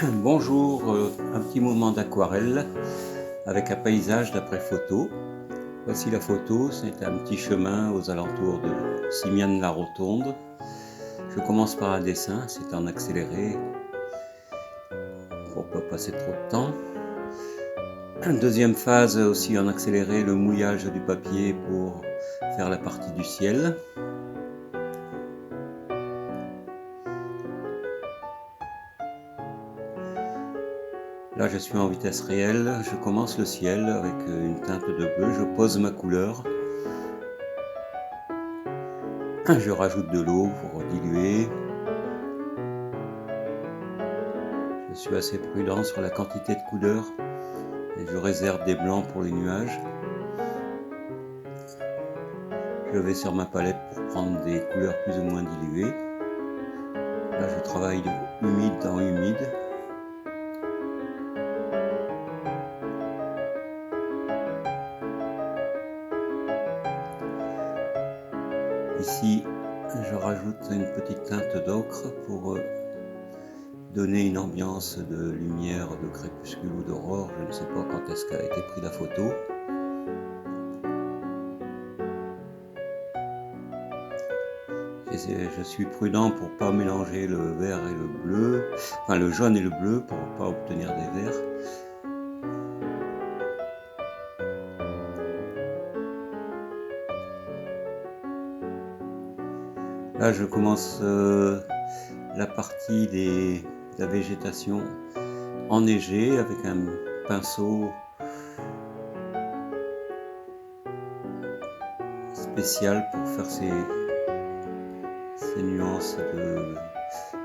Bonjour, un petit moment d'aquarelle avec un paysage d'après photo. Voici la photo, c'est un petit chemin aux alentours de Simiane-la-Rotonde. Je commence par un dessin, c'est en accéléré pour pas passer trop de temps. Deuxième phase aussi en accéléré, le mouillage du papier pour faire la partie du ciel. Là je suis en vitesse réelle, je commence le ciel avec une teinte de bleu, je pose ma couleur. Je rajoute de l'eau pour diluer. Je suis assez prudent sur la quantité de couleurs et je réserve des blancs pour les nuages. Je vais sur ma palette pour prendre des couleurs plus ou moins diluées. Là je travaille de humide en humide. Ici je rajoute une petite teinte d'ocre pour donner une ambiance de lumière, de crépuscule ou d'aurore. Je ne sais pas quand est-ce qu'a été prise la photo. Je suis prudent pour ne pas mélanger le vert et le bleu, enfin le jaune et le bleu pour ne pas obtenir des verts. Là je commence la partie de la végétation enneigée avec un pinceau spécial pour faire ces nuances de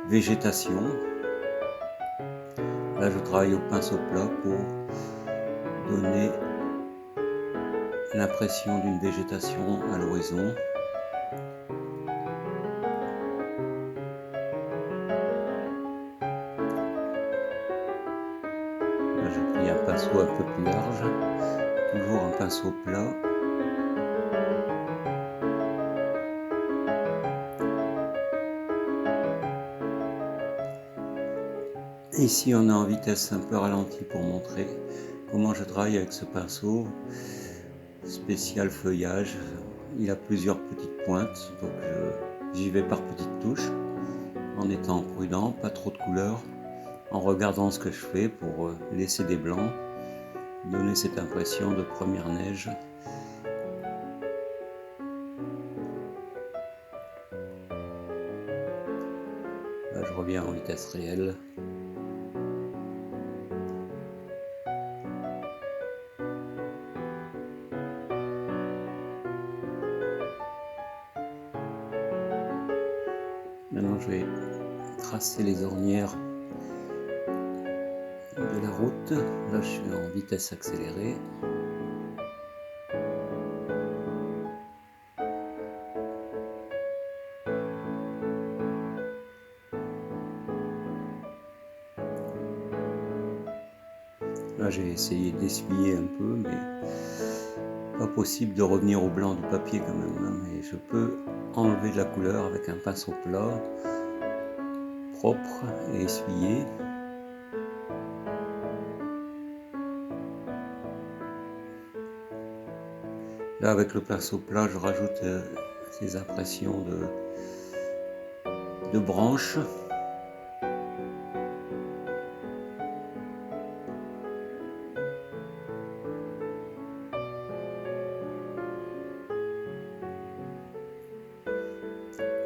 végétation. Là je travaille au pinceau plat pour donner l'impression d'une végétation à l'horizon. Là j'ai pris un pinceau un peu plus large, toujours un pinceau plat. Ici on est en vitesse un peu ralentie pour montrer comment je travaille avec ce pinceau spécial feuillage. Il a plusieurs petites pointes, donc j'y vais par petites touches en étant prudent, pas trop de couleurs, en regardant ce que je fais pour laisser des blancs, donner cette impression de première neige. Là je reviens en vitesse réelle. Maintenant je vais tracer les ornières de la route. Là je suis en vitesse accélérée. Là j'ai essayé d'essuyer un peu, mais pas possible de revenir au blanc du papier quand même, hein, mais je peux enlever de la couleur avec un pinceau plat, propre et essuyé. Là avec le pinceau plat je rajoute ces impressions de branches.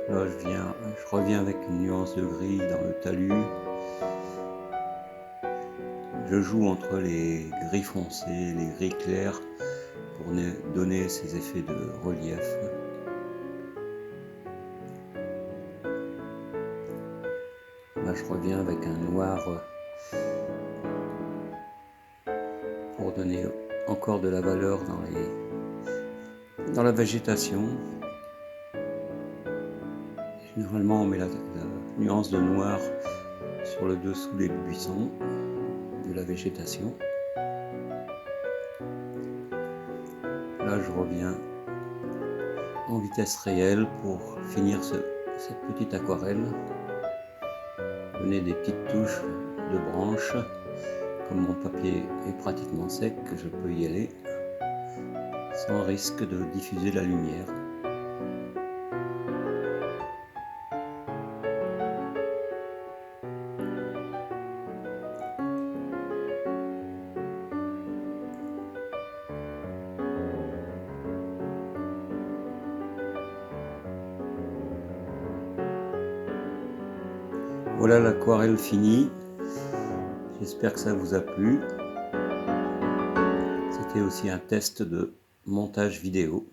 Là je reviens avec une nuance de gris dans le talus. Je joue entre les gris foncés et les gris clairs pour donner ces effets de relief. Là je reviens avec un noir pour donner encore de la valeur dans la végétation. Généralement on met la nuance de noir sur le dessous des buissons de la végétation. Là je reviens en vitesse réelle pour finir cette petite aquarelle, donner des petites touches de branches. Comme mon papier est pratiquement sec, je peux y aller sans risque de diffuser la lumière. Voilà l'aquarelle finie. J'espère que ça vous a plu. C'était aussi un test de montage vidéo.